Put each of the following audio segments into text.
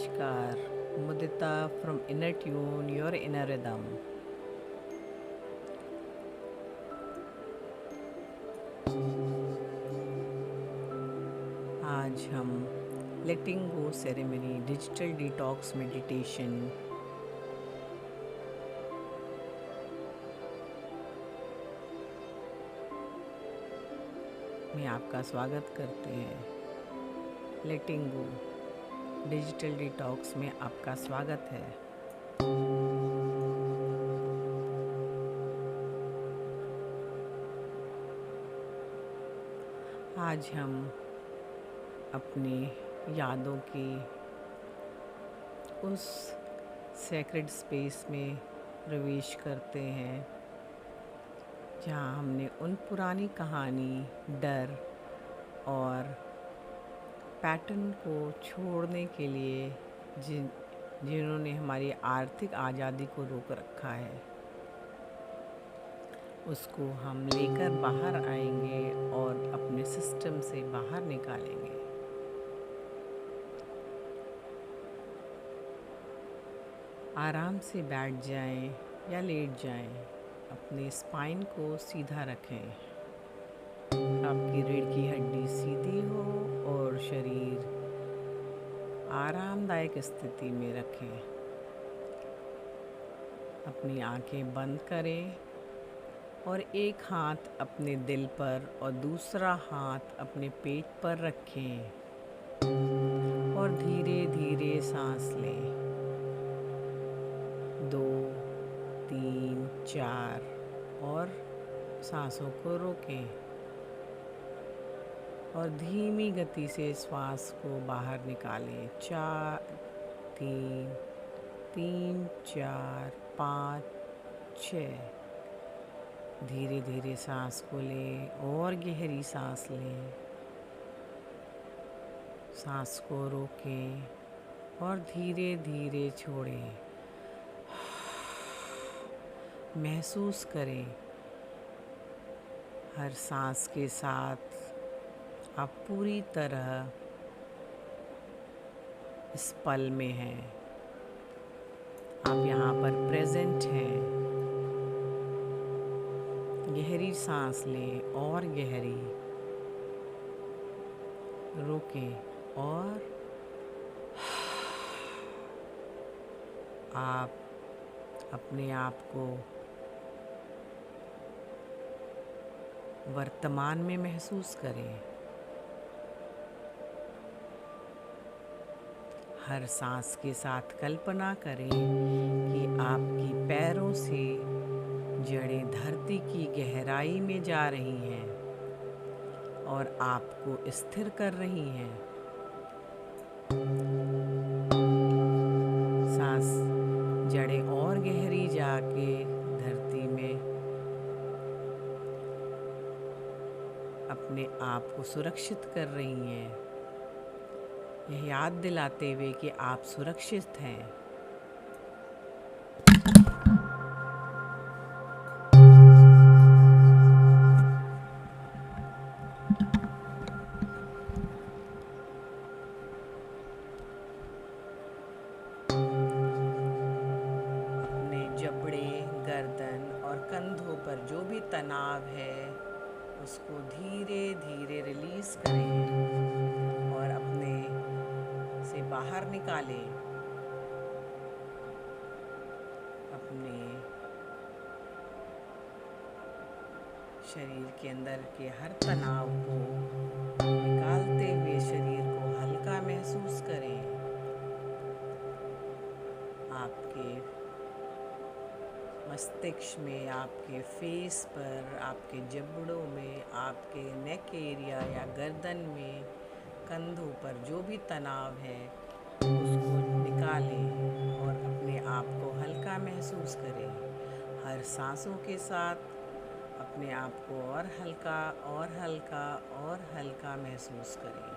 Namaskar, Mudita from Inner Tune, your inner rhythm. आज हम लेटिंग गो ceremony digital detox meditation में आपका स्वागत करते हैं। लेटिंग गो डिजिटल डिटॉक्स में आपका स्वागत है। आज हम अपनी यादों की उस सेक्रेड स्पेस में प्रवेश करते हैं जहाँ हमने उन पुरानी कहानी, डर और पैटर्न को छोड़ने के लिए जिन्होंने हमारी आर्थिक आज़ादी को रोक रखा है, उसको हम लेकर बाहर आएंगे और अपने सिस्टम से बाहर निकालेंगे। आराम से बैठ जाएं या लेट जाएं, अपने स्पाइन को सीधा रखें, आपकी रीढ़ की हड्डी सीधी हो और शरीर आरामदायक स्थिति में रखें। अपनी आंखें बंद करें और एक हाथ अपने दिल पर और दूसरा हाथ अपने पेट पर रखें और धीरे धीरे सांस लें। 2, 3, 4 और सांसों को रोकें और धीमी गति से श्वास को बाहर निकालें। 4, 3, 4, 5, 6। धीरे धीरे सांस को लें और गहरी सांस लें। सांस को रोकें और धीरे धीरे छोड़ें। महसूस करें, हर सांस के साथ आप पूरी तरह इस पल में हैं। आप यहाँ पर प्रेजेंट हैं। गहरी सांस लें और गहरी रोकें और आप अपने आप को वर्तमान में महसूस करें। हर सांस के साथ कल्पना करें कि आपकी पैरों से जड़ें धरती की गहराई में जा रही हैं और आपको स्थिर कर रही हैं। सांस जड़ें और गहरी जाके धरती में अपने आप को सुरक्षित कर रही हैं, यह याद दिलाते हुए कि आप सुरक्षित हैं। जबड़े, गर्दन और कंधों पर जो भी तनाव है उसको धीरे धीरे रिलीज करें और अपने से बाहर निकालें। अपने शरीर के अंदर के हर तनाव को निकालते हुए शरीर को हल्का महसूस करें। आपके मस्तिष्क में, आपके फेस पर, आपके जबड़ों में, आपके नेक एरिया या गर्दन में, कंधों पर जो भी तनाव है उसको निकालें और अपने आप को हल्का महसूस करें। हर सांसों के साथ अपने आप को और हल्का और हल्का और हल्का महसूस करें।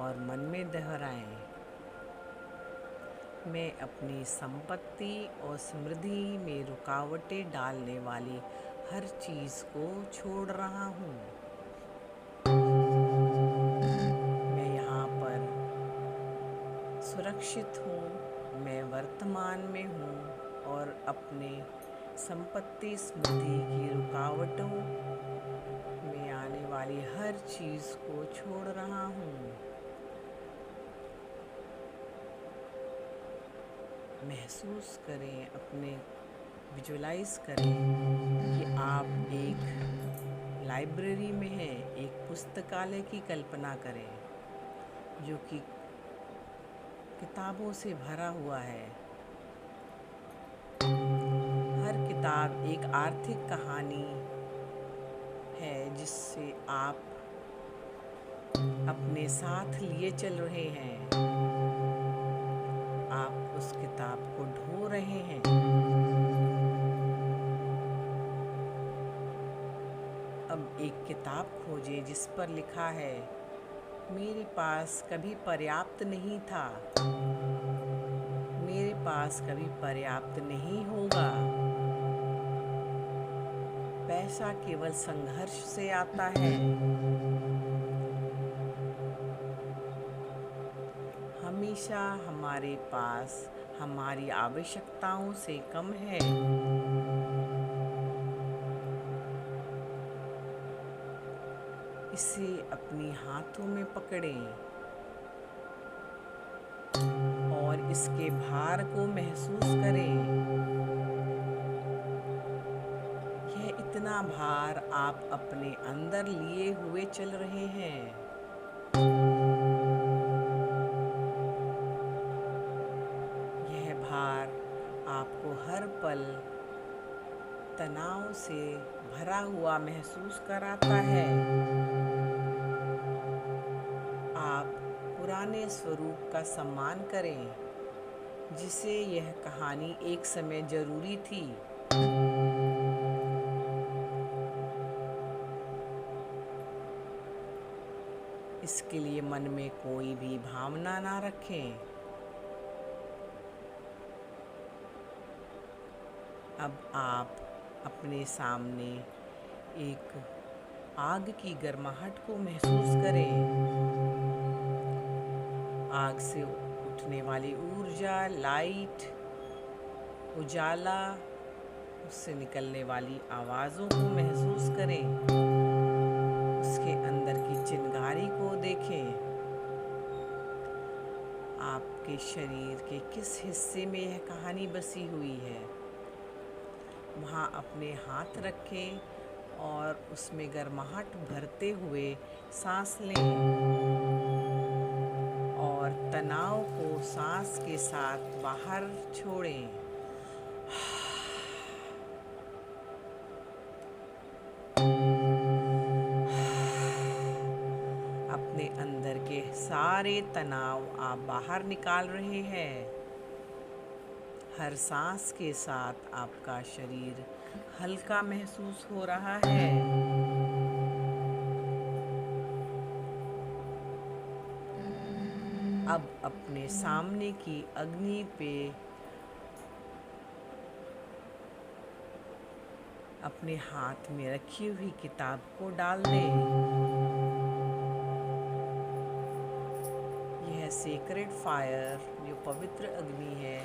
और मन में दोहराएं, मैं अपनी संपत्ति और समृद्धि में रुकावटें डालने वाली हर चीज़ को छोड़ रहा हूँ। मैं यहाँ पर सुरक्षित हूँ, मैं वर्तमान में हूँ और अपने संपत्ति समृद्धि की रुकावटों में आने वाली हर चीज़ को छोड़ रहा हूँ। महसूस करें, अपने विजुलाइज करें कि आप एक लाइब्रेरी में हैं, एक पुस्तकालय की कल्पना करें जो कि किताबों से भरा हुआ है। हर किताब एक आर्थिक कहानी है जिससे आप अपने साथ लिए चल रहे हैं। आप उस किताब को ढो रहे हैं। अब एक किताब खोजें जिस पर लिखा है, मेरे पास कभी पर्याप्त नहीं था, मेरे पास कभी पर्याप्त नहीं होगा। पैसा केवल संघर्ष से आता है। हमेशा हमारे पास हमारी आवश्यकताओं से कम है। इसे अपनी हाथों में पकड़ें और इसके भार को महसूस करें। यह इतना भार आप अपने अंदर लिए हुए चल रहे हैं। यह भार आपको हर पल तनाव से भरा हुआ महसूस कराता है। आप पुराने स्वरूप का सम्मान करें जिसे यह कहानी एक समय जरूरी थी। इसके लिए मन में कोई भी भावना ना रखें। अब आप अपने सामने एक आग की गर्माहट को महसूस करें। आग से उठने वाली ऊर्जा, लाइट, उजाला, उससे निकलने वाली आवाज़ों को महसूस करें। उसके अंदर की चिंगारी को देखें। आपके शरीर के किस हिस्से में यह कहानी बसी हुई है, वहाँ अपने हाथ रखें और उसमें गर्माहट भरते हुए सांस लें और तनाव को सांस के साथ बाहर छोड़ें। अपने अंदर के सारे तनाव आप बाहर निकाल रहे हैं। हर सांस के साथ आपका शरीर हल्का महसूस हो रहा है। अब अपने सामने की अग्नि पे अपने हाथ में रखी हुई किताब को डाल दें। यह सेक्रेड फायर, जो पवित्र अग्नि है,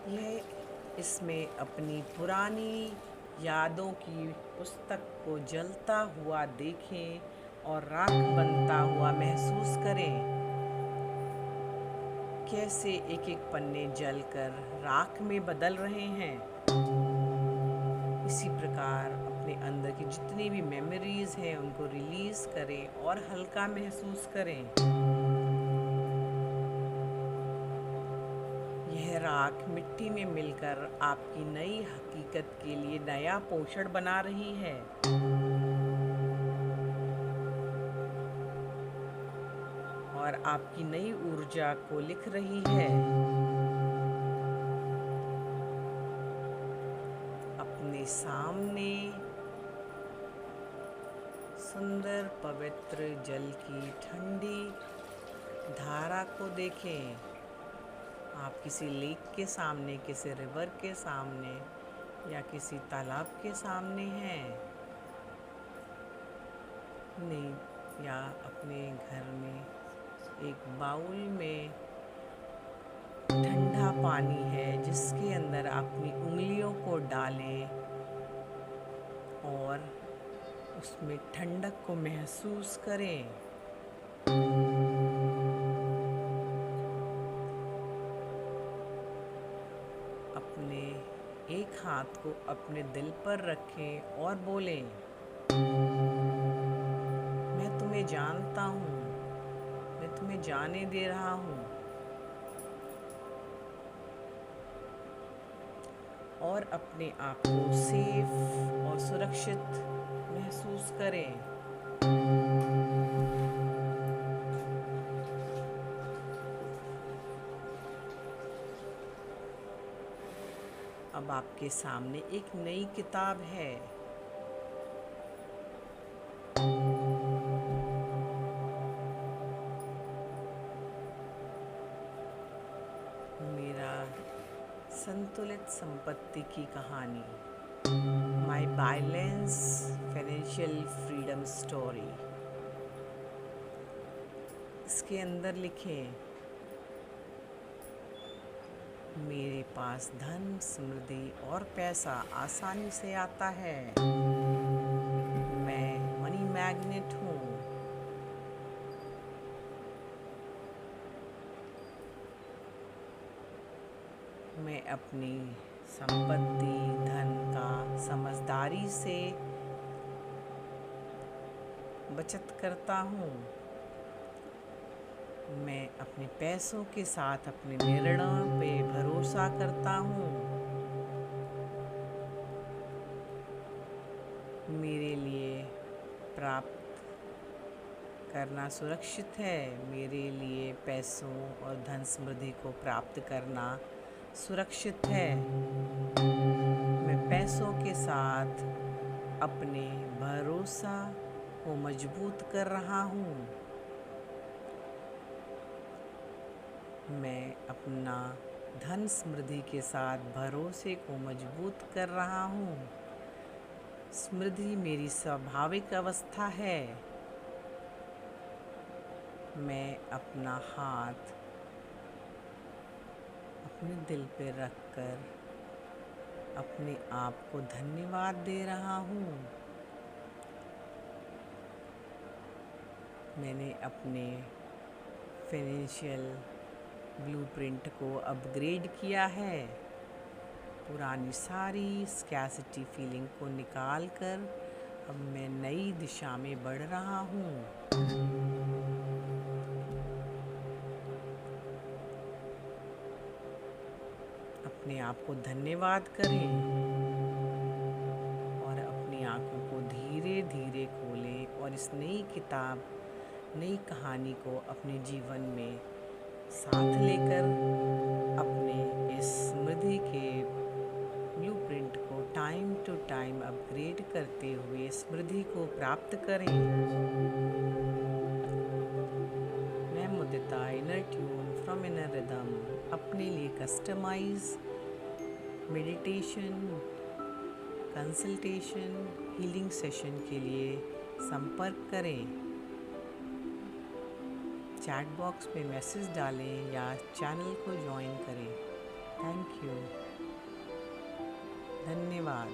यह इसमें अपनी पुरानी यादों की पुस्तक को जलता हुआ देखें और राख बनता हुआ महसूस करें। कैसे एक एक पन्ने जलकर राख में बदल रहे हैं। इसी प्रकार अपने अंदर की जितनी भी मेमोरीज हैं उनको रिलीज करें और हल्का महसूस करें। यह राख मिट्टी में मिलकर आपकी नई हकीकत के लिए नया पोषण बना रही है। और आपकी नई ऊर्जा को लिख रही है। अपने सामने सुंदर पवित्र जल की ठंडी धारा को देखें। आप किसी लेक के सामने, किसी रिवर के सामने या किसी तालाब के सामने हैं, नहीं, या अपने घर में एक बाउल में ठंडा पानी है जिसके अंदर अपनी उंगलियों को डालें और उसमें ठंडक को महसूस करें। अपने एक हाथ को अपने दिल पर रखें और बोलें, मैं तुम्हें जानता हूँ, मैं तुम्हें जाने दे रहा हूँ। और अपने आप को सेफ और सुरक्षित महसूस करें। अब आपके सामने एक नई किताब है। मेरा संतुलित संपत्ति की कहानी, माई बैलेंस फाइनेंशियल फ्रीडम स्टोरी। इसके अंदर लिखें, मेरे पास धन, समृद्धि और पैसा आसानी से आता है। मैं मनी मैग्नेट हूँ। मैं अपनी संपत्ति, धन का समझदारी से बचत करता हूँ। मैं अपने पैसों के साथ अपने निर्णयों पे भरोसा करता हूँ। मेरे लिए प्राप्त करना सुरक्षित है। मेरे लिए पैसों और धन समृद्धि को प्राप्त करना सुरक्षित है। मैं पैसों के साथ अपने भरोसा को मजबूत कर रहा हूँ। मैं अपना धन समृद्धि के साथ भरोसे को मजबूत कर रहा हूँ। समृद्धि मेरी स्वाभाविक अवस्था है। मैं अपना हाथ अपने दिल पर रखकर अपने आप को धन्यवाद दे रहा हूँ। मैंने अपने फाइनेंशियल ब्लूप्रिंट को अपग्रेड किया है। पुरानी सारी स्कैसिटी फीलिंग को निकाल कर अब मैं नई दिशा में बढ़ रहा हूँ। अपने आप को धन्यवाद करें और अपनी आँखों को धीरे धीरे खोलें और इस नई किताब, नई कहानी को अपने जीवन में साथ लेकर अपने इस समृद्धि के ब्लूप्रिंट को टाइम टू टाइम अपग्रेड करते हुए समृद्धि को प्राप्त करें। मैं Mudita, inner tune from inner rhythm, अपने लिए customise meditation, consultation, healing session के लिए संपर्क करें। चैट बॉक्स में मैसेज डालें या चैनल को ज्वाइन करें। Thank you. धन्यवाद।